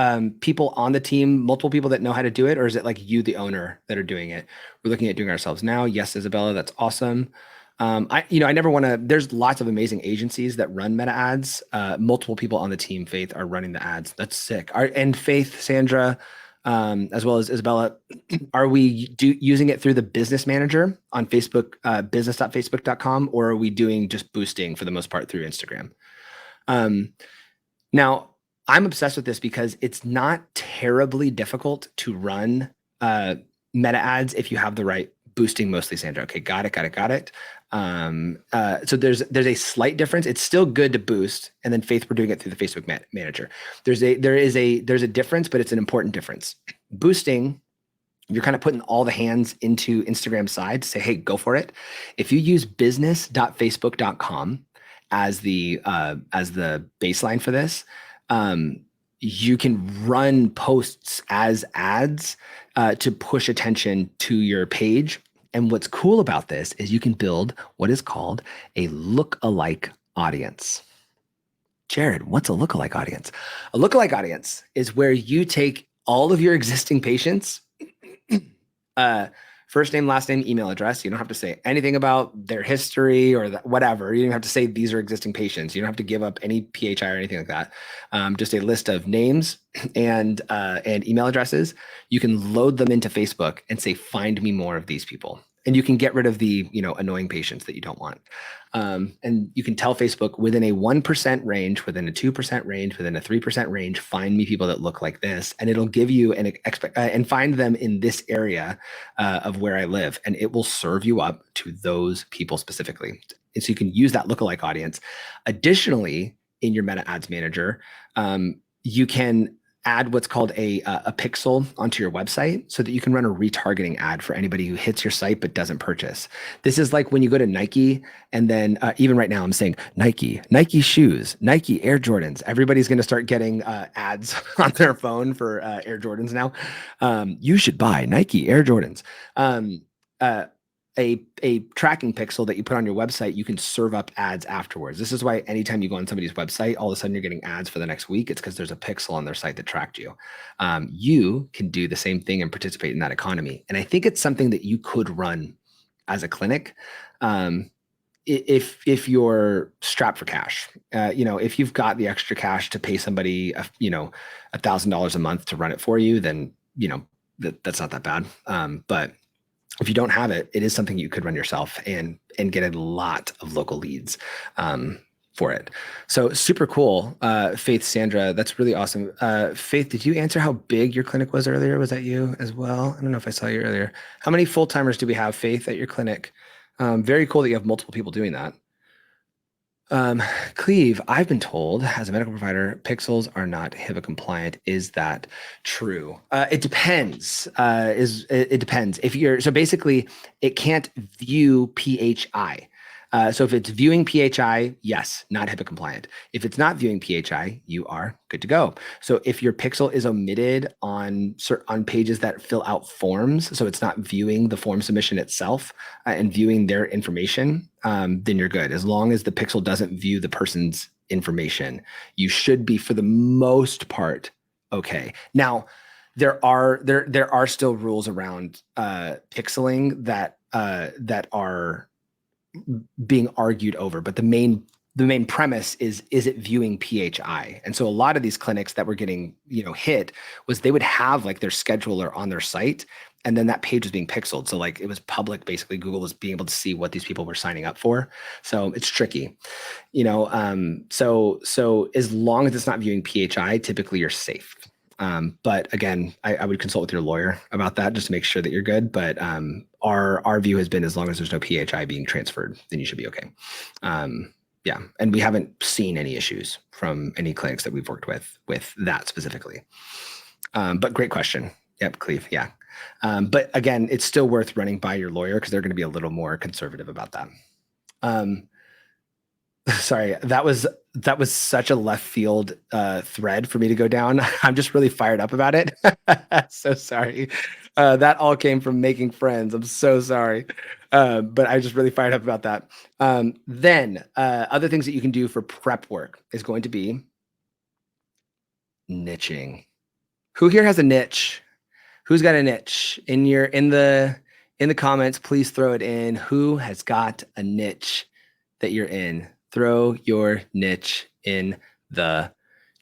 people on the team, multiple people that know how to do it? Or is it like you, the owner, that are doing it? We're looking at doing it ourselves now. Yes, Isabella, that's awesome. I never want to, there's lots of amazing agencies that run meta ads. Multiple people on the team, Faith, are running the ads. That's sick. And Faith, Sandra, as well as Isabella, are we using it through the business manager on Facebook, business.facebook.com, or are we doing just boosting for the most part through Instagram? Now I'm obsessed with this because it's not terribly difficult to run meta ads if you have the right boosting, mostly, Sandra. Okay, got it. So there's a slight difference. It's still good to boost, and then Faith, we're doing it through the Facebook manager. There's a difference, but it's an important difference. Boosting, you're kind of putting all the hands into Instagram's side to say, hey, go for it. If you use business.facebook.com as the baseline for this, you can run posts as ads to push attention to your page. And what's cool about this is you can build what is called a look-alike audience. Jared, what's a lookalike audience? A lookalike audience is where you take all of your existing patients, first name, last name, email address. You don't have to say anything about their history or whatever. You don't have to say these are existing patients. You don't have to give up any PHI or anything like that. Just a list of names and email addresses. You can load them into Facebook and say, find me more of these people. And you can get rid of the annoying patients that you don't want. And you can tell Facebook within a 1% range, within a 2% range, within a 3% range, find me people that look like this. And it'll give you and find them in this area of where I live. And it will serve you up to those people specifically. And so you can use that lookalike audience. Additionally, in your Meta Ads Manager, you can add what's called a pixel onto your website so that you can run a retargeting ad for anybody who hits your site but doesn't purchase. This is like when you go to Nike, and then even right now I'm saying Nike shoes, Nike Air Jordans. Everybody's going to start getting ads on their phone for Air Jordans now. You should buy Nike Air Jordans. A tracking pixel that you put on your website, you can serve up ads afterwards. This is why anytime you go on somebody's website, all of a sudden you're getting ads for the next week. It's because there's a pixel on their site that tracked you. You can do the same thing and participate in that economy. And I think it's something that you could run as a clinic if you're strapped for cash. If you've got the extra cash to pay somebody, $1,000 a month to run it for you, then that's not that bad. But if you don't have it, it is something you could run yourself and get a lot of local leads for it. So super cool. Faith, Sandra, that's really awesome. Faith, did you answer how big your clinic was earlier? Was that you as well? I don't know if I saw you earlier. How many full-timers do we have, Faith, at your clinic? Very cool that you have multiple people doing that. Cleve, I've been told as a medical provider, pixels are not HIPAA compliant. Is that true? It depends. It depends. So basically it can't view PHI. So if it's viewing PHI, yes, not HIPAA compliant. If it's not viewing PHI, you are good to go. So if your pixel is omitted on pages that fill out forms, so it's not viewing the form submission itself and viewing their information, then you're good. As long as the pixel doesn't view the person's information, you should be, for the most part, okay. Now, there are still rules around pixeling that are being argued over, but the main premise is it viewing PHI? And so a lot of these clinics that were getting hit was they would have like their scheduler on their site, and then that page was being pixeled. So like it was public, basically Google was being able to see what these people were signing up for. So it's tricky, so as long as it's not viewing PHI, typically you're safe. But again, I would consult with your lawyer about that just to make sure that you're good. But our view has been, as long as there's no PHI being transferred, then you should be okay. Yeah, and we haven't seen any issues from any clinics that we've worked with that specifically. But great question. Yep, Cleve. Yeah. But again, it's still worth running by your lawyer because they're going to be a little more conservative about that. Sorry, that was such a left field thread for me to go down. I'm just really fired up about it. So sorry. That all came from making friends. I'm so sorry. But I'm just really fired up about that. Then other things that you can do for prep work is going to be niching. Who here has a niche? Who's got a niche? In the comments, please throw it in. Who has got a niche that you're in? Throw your niche in the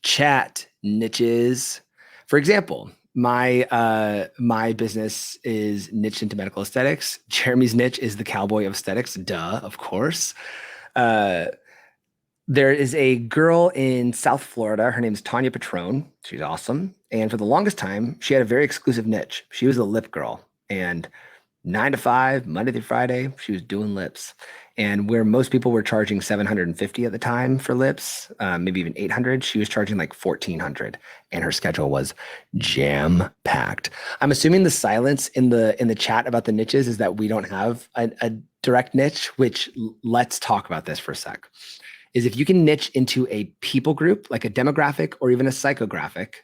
chat. Niches. For example, my business is niched into medical aesthetics. Jeremy's niche is the cowboy of aesthetics. Duh, of course. There is a girl in South Florida. Her name is Tanya Petrone. She's awesome. And for the longest time, she had a very exclusive niche. She was a lip girl. And 9 to 5, Monday through Friday, she was doing lips. And where most people were charging $750 at the time for lips, maybe even $800, she was charging like $1,400, and her schedule was jam-packed. I'm assuming the silence in the chat about the niches is that we don't have a direct niche, which let's talk about this for a sec. is if you can niche into a people group, like a demographic or even a psychographic,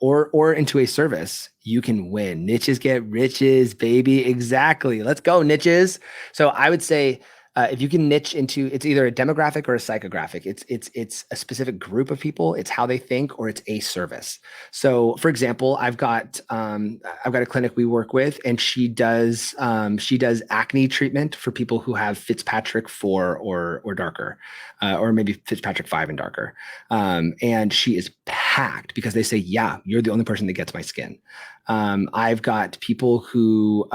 or into a service, you can win. Niches get riches, baby. Exactly. Let's go, niches. So I would say if you can niche into, it's either a demographic or a psychographic. It's a specific group of people. It's how they think, or it's a service. So, for example, I've got a clinic we work with, and she does acne treatment for people who have Fitzpatrick 4 or darker, or maybe Fitzpatrick 5 and darker. And she is packed because they say, yeah, you're the only person that gets my skin. I've got people who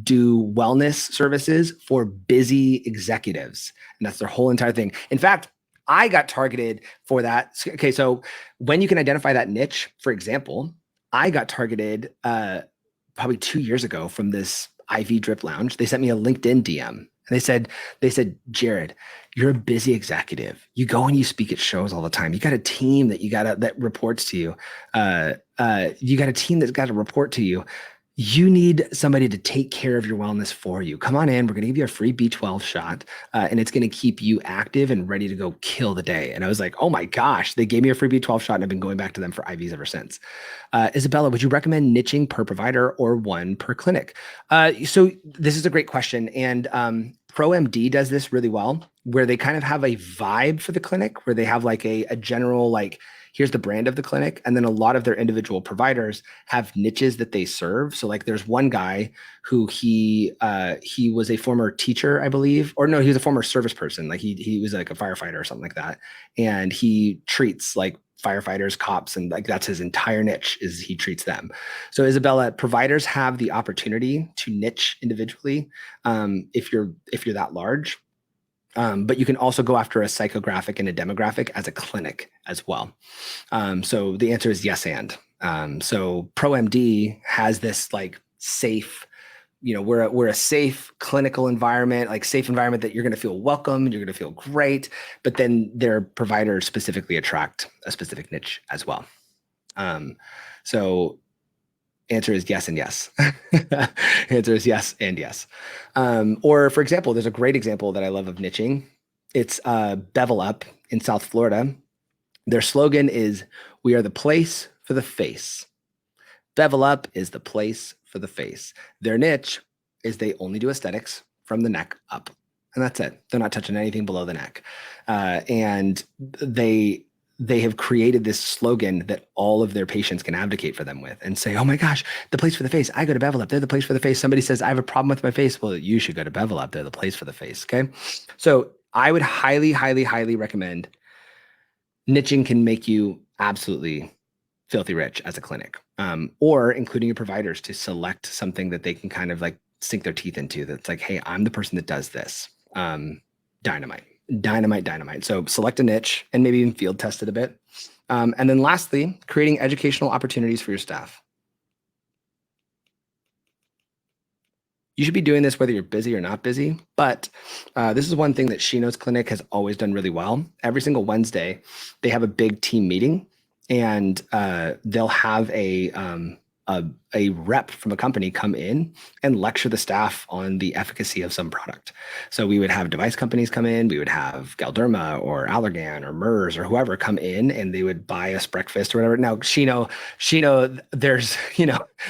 do wellness services for busy executives, and that's their whole entire thing. In fact, I got targeted for that. Okay, so when you can identify that niche, for example, I got targeted probably 2 years ago from this IV drip lounge. They sent me a LinkedIn DM. And they said, Jared, you're a busy executive. You go and you speak at shows all the time. You got a team that reports to you. You got a team that's got to report to you. You need somebody to take care of your wellness for you. Come on in. We're going to give you a free B12 shot, and it's going to keep you active and ready to go kill the day. And I was like, oh my gosh, they gave me a free B12 shot, and I've been going back to them for IVs ever since. Isabella, would you recommend niching per provider or one per clinic? So this is a great question. And ProMD does this really well, where they kind of have a vibe for the clinic, where they have like a general, like, here's the brand of the clinic. And then a lot of their individual providers have niches that they serve. So like there's one guy who he was a former teacher, I believe, or no, he was a former service person. Like he was like a firefighter or something like that. And he treats like firefighters, cops, and like that's his entire niche, is he treats them. So Isabella, providers have the opportunity to niche individually if you're that large. But you can also go after a psychographic and a demographic as a clinic as well. So the answer is yes and. So ProMD has this like safe, we're a safe clinical environment, like safe environment that you're going to feel welcome, you're going to feel great, but then their providers specifically attract a specific niche as well. So answer is yes and yes. Answer is yes and yes. Or for example, there's a great example that I love of niching. It's Bevel Up in South Florida. Their slogan is, "We are the place for the face." Bevel Up is the place for the face. Their niche is they only do aesthetics from the neck up, and that's it. They're not touching anything below the neck. And they have created this slogan that all of their patients can advocate for them with and say, oh my gosh, the place for the face. I go to Bevel Up. They're the place for the face. Somebody says, I have a problem with my face. Well, you should go to Bevel Up. They're the place for the face. Okay. So I would highly, highly, highly recommend niching can make you absolutely filthy rich as a clinic, or including your providers to select something that they can kind of like sink their teeth into. That's like, hey, I'm the person that does this. Dynamite. So select a niche and maybe even field test it a bit. And then lastly, creating educational opportunities for your staff. You should be doing this whether you're busy or not busy, but this is one thing that Shino's clinic has always done really well. Every single Wednesday, they have a big team meeting, and they'll have a rep from a company come in and lecture the staff on the efficacy of some product. So we would have device companies come in, we would have Galderma or Allergan or MERS or whoever come in, and they would buy us breakfast or whatever. Now, Shino, there's,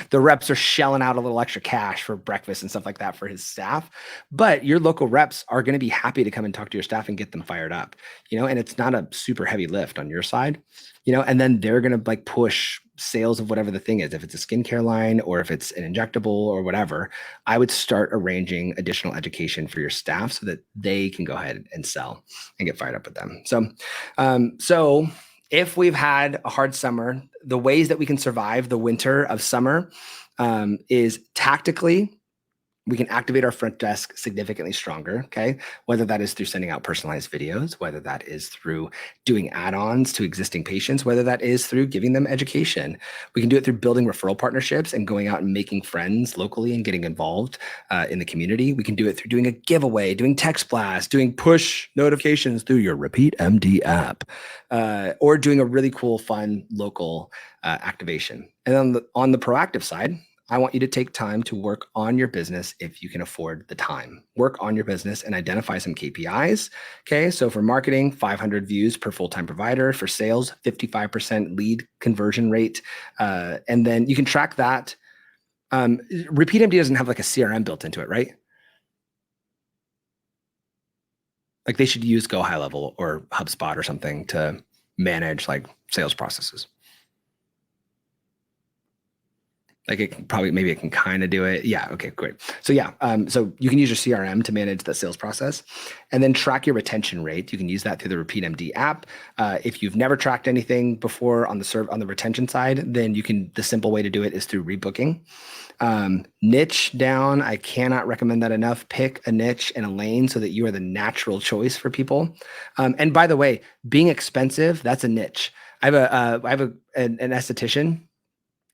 the reps are shelling out a little extra cash for breakfast and stuff like that for his staff, but your local reps are going to be happy to come and talk to your staff and get them fired up, and it's not a super heavy lift on your side, and then they're going to like push sales of whatever the thing is. If it's a skincare line or if it's an injectable or whatever, I would start arranging additional education for your staff so that they can go ahead and sell and get fired up with them. So if we've had a hard summer, the ways that we can survive the winter of summer is tactically, we can activate our front desk significantly stronger, okay? Whether that is through sending out personalized videos, whether that is through doing add-ons to existing patients, whether that is through giving them education. We can do it through building referral partnerships and going out and making friends locally and getting involved in the community. We can do it through doing a giveaway, doing text blast, doing push notifications through your Repeat MD app, or doing a really cool, fun local activation. And then on the proactive side, I want you to take time to work on your business if you can afford the time. Work on your business and identify some KPIs. Okay. So for marketing, 500 views per full-time provider. For sales, 55% lead conversion rate. And then you can track that. RepeatMD doesn't have like a CRM built into it, right? Like they should use Go High Level or HubSpot or something to manage like sales processes. Like it can probably, maybe it can kind of do it. Yeah. Okay, great. So yeah. So you can use your CRM to manage the sales process and then track your retention rate. You can use that through the RepeatMD app. If you've never tracked anything before on the retention side, then the simple way to do it is through rebooking. Niche down. I cannot recommend that enough. Pick a niche and a lane so that you are the natural choice for people. And by the way, being expensive, that's a niche. I have an esthetician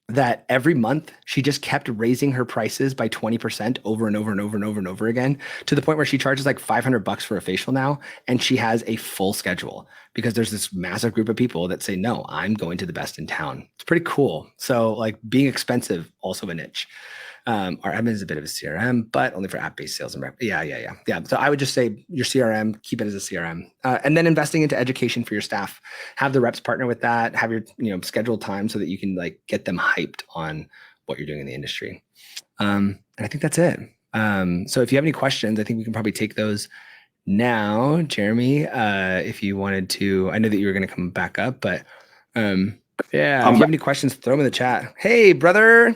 that every month she just kept raising her prices by 20% over and over and over and over and over again, to the point where she charges like $500 for a facial now. And she has a full schedule because there's this massive group of people that say, no, I'm going to the best in town. It's pretty cool. So like being expensive, also a niche. Our admin is a bit of a CRM, but only for app-based sales and yeah. So I would just say your CRM, keep it as a CRM, and then investing into education for your staff. Have the reps partner with that. Have your scheduled time so that you can like get them hyped on what you're doing in the industry. And I think that's it. So if you have any questions, I think we can probably take those now, Jeremy. If you wanted to, I know that you were going to come back up, but yeah, if you have any questions, throw them in the chat. Hey, brother.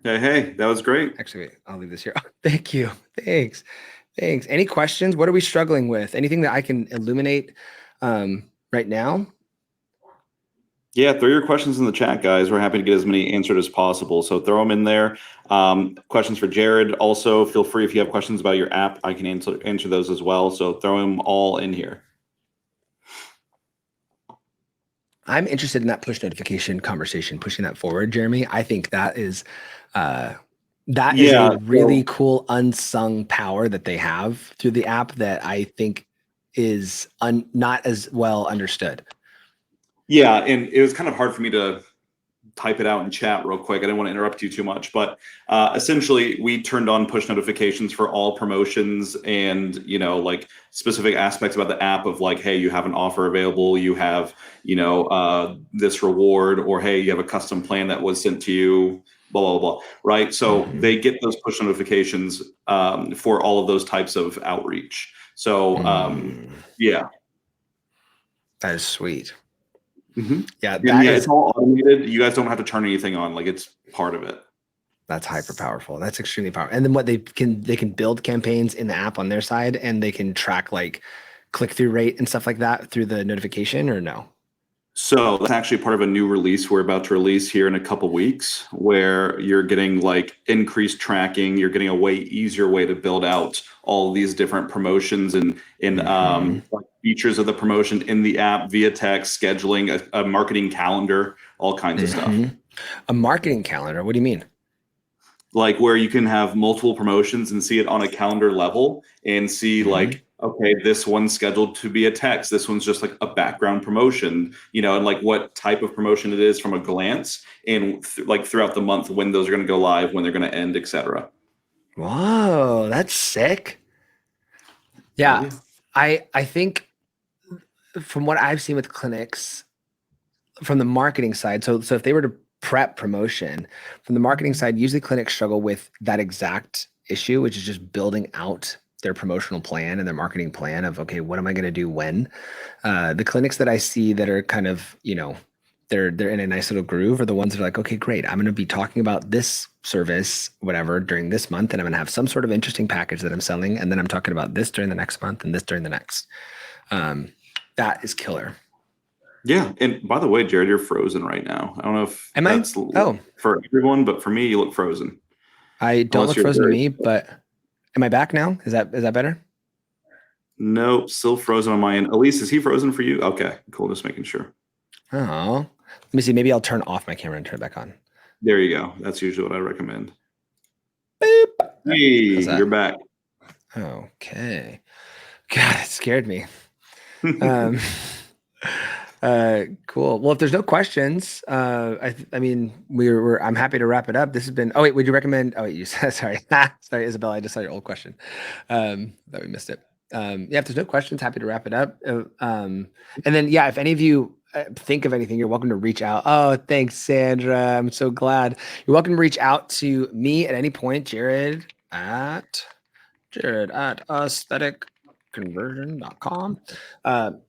Hey, that was great. Actually, wait, I'll leave this here. Oh, thank you. Thanks. Any questions? What are we struggling with? Anything that I can illuminate right now? Yeah, throw your questions in the chat, guys. We're happy to get as many answered as possible. So throw them in there. Questions for Jared. Also, feel free if you have questions about your app, I can answer those as well. So throw them all in here. I'm interested in that push notification conversation, pushing that forward, Jeremy. I think that is a really cool unsung power that they have through the app that I think is not as well understood. Yeah, and it was kind of hard for me to type it out in chat real quick. I didn't want to interrupt you too much, but essentially we turned on push notifications for all promotions and, like specific aspects about the app of like, hey, you have an offer available, you have, this reward, or hey, you have a custom plan that was sent to you, blah, blah, blah, right? So they get those push notifications for all of those types of outreach. So yeah. That is sweet. Mm-hmm. Yeah, it's all automated. You guys don't have to turn anything on. Like it's part of it. That's hyper powerful. That's extremely powerful. And then what they can build campaigns in the app on their side, and they can track like click-through rate and stuff like that through the notification, or no? So that's actually part of a new release we're about to release here in a couple weeks, where you're getting like increased tracking. You're getting a way easier way to build out all these different promotions and like features of the promotion in the app via text, scheduling, a marketing calendar, all kinds of stuff. A marketing calendar? What do you mean? Like where you can have multiple promotions and see it on a calendar level and see like, okay, this one's scheduled to be a text. This one's just like a background promotion, and like what type of promotion it is from a glance, and like throughout the month when those are going to go live, when they're going to end, etc. Whoa, that's sick. Yeah. I think from what I've seen with clinics from the marketing side, so if they were to prep promotion from the marketing side, usually clinics struggle with that exact issue, which is just building out their promotional plan and their marketing plan of, okay, what am I going to do when? The clinics that I see that are kind of, they're in a nice little groove are the ones that are like, okay, great, I'm going to be talking about this service, whatever, during this month, and I'm going to have some sort of interesting package that I'm selling, and then I'm talking about this during the next month and this during the next. That is killer. Yeah, and by the way, Jared, you're frozen right now. I don't know if that's for everyone, but for me, you look frozen. I don't look frozen to me, but am I back now? Is that better? Nope, still frozen on my end. Elise, is he frozen for you? Okay, cool. Just making sure. Oh, let me see. Maybe I'll turn off my camera and turn it back on. There you go. That's usually what I recommend. Boop. Hey, you're back. Okay. God, it scared me. Cool. Well, if there's no questions, I mean, I'm happy to wrap it up. This has been, oh wait, would you recommend, oh wait, you said, sorry, sorry, Isabel, I just saw your old question. That we missed it. Yeah, if there's no questions, happy to wrap it up. And then, yeah, if any of you think of anything, you're welcome to reach out. Oh, thanks, Sandra. I'm so glad. You're welcome to reach out to me at any point, Jared at aestheticconversion.com.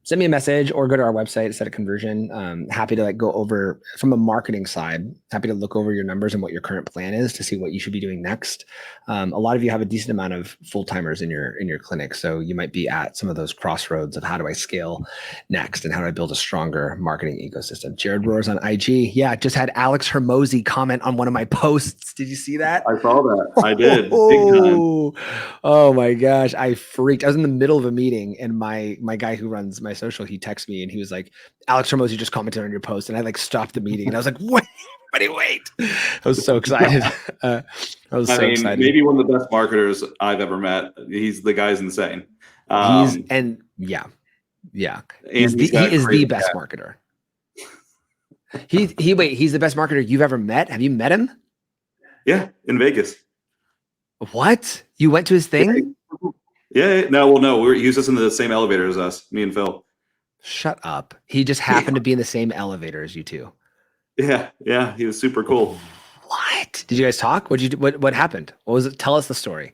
Send me a message or go to our website, Aesthetic Conversion. Happy to like go over from a marketing side, happy to look over your numbers and what your current plan is to see what you should be doing next. A lot of you have a decent amount of full-timers in your clinic. So you might be at some of those crossroads of how do I scale next and how do I build a stronger marketing ecosystem. Jared Rohr's on IG. Yeah, just had Alex Hermosi comment on one of my posts. Did you see that? I saw that. I did. Big time. Oh my gosh, I freaked. I was in the middle of a meeting and my guy who runs my social, he texted me and he was like, Alex Hermosi just commented on your post. And I like stopped the meeting and I was like, wait. I was so excited. I mean, excited. Maybe one of the best marketers I've ever met. The guy's insane. Yeah. He is the best marketer. He's the best marketer you've ever met. Have you met him? Yeah, in Vegas. What? You went to his thing? Yeah. No. He was just in the same elevator as us, me and Phil. Shut up. He just happened to be in the same elevator as you two. Yeah. He was super cool. What? Did you guys talk? What happened? What was it? Tell us the story.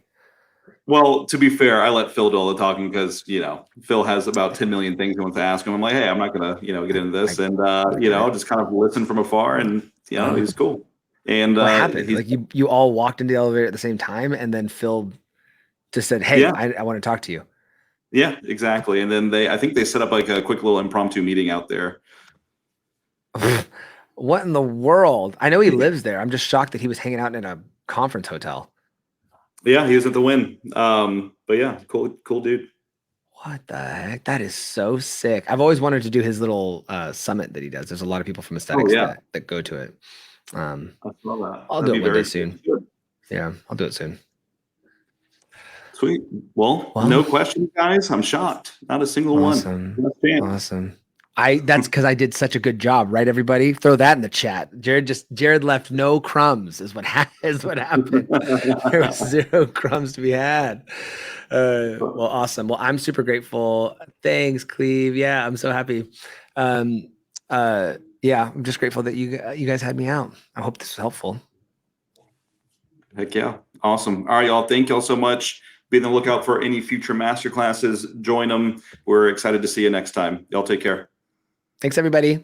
Well, to be fair, I let Phil do all the talking because, Phil has about 10 million things he wants to ask him. I'm like, hey, I'm not going to, get into this. And, I'll just kind of listen from afar and, he's cool. And what happened? Like you all walked into the elevator at the same time and then Phil just said, hey, I want to talk to you. Yeah, exactly. And then I think they set up like a quick little impromptu meeting out there. What in the world? I know he lives there. I'm just shocked that he was hanging out in a conference hotel. Yeah, he was at the Wynn. But yeah, cool dude. What the heck? That is so sick. I've always wanted to do his little summit that he does. There's a lot of people from aesthetics that go to it. I'll do it one day soon. Good. Yeah, I'll do it soon. Sweet. Well, no questions, guys. I'm shocked. Not a single one. Awesome. That's because I did such a good job, right? Everybody, throw that in the chat. Jared left no crumbs. Is what happened. There was 0 crumbs to be had. Well, awesome. Well, I'm super grateful. Thanks, Cleve. Yeah, I'm so happy. Yeah, I'm just grateful that you guys had me out. I hope this was helpful. Heck yeah. Awesome. All right, y'all. Thank y'all so much. Be on the lookout for any future masterclasses. Join them. We're excited to see you next time. Y'all take care. Thanks, everybody.